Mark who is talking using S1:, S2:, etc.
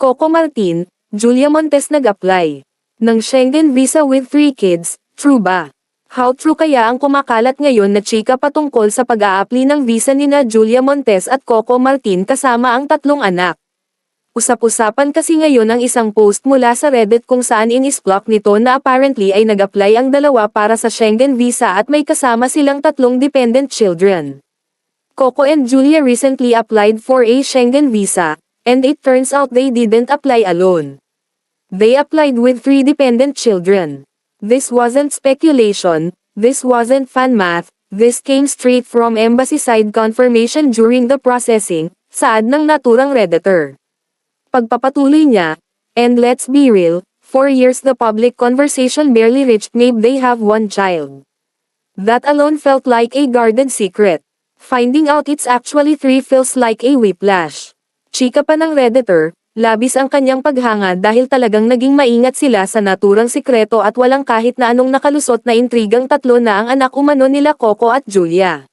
S1: Coco Martin, Julia Montes nag-apply ng Schengen visa with 3 kids, true ba? How true kaya ang kumakalat ngayon na chika patungkol sa pag-a-apply ng visa nina Julia Montes at Coco Martin kasama ang 3 anak? Usap-usapan kasi ngayon ang isang post mula sa Reddit kung saan inisplok nito na apparently ay nag-apply ang dalawa para sa Schengen visa at may kasama silang 3 dependent children. Coco and Julia recently applied for a Schengen visa, and it turns out they didn't apply alone. They applied with 3 dependent children. This wasn't speculation, this wasn't fan math, this came straight from embassy side confirmation during the processing, saad ng naturang Redditor. Pagpapatuloy niya, and let's be real, for years the public conversation barely reached maybe they have 1 child. That alone felt like a guarded secret. Finding out it's actually 3 feels like a whiplash. Chika pa ng Redditor, labis ang kanyang paghanga dahil talagang naging maingat sila sa naturang sikreto at walang kahit na anong nakalusot na intrigang 3 na ang anak umano nila Coco at Julia.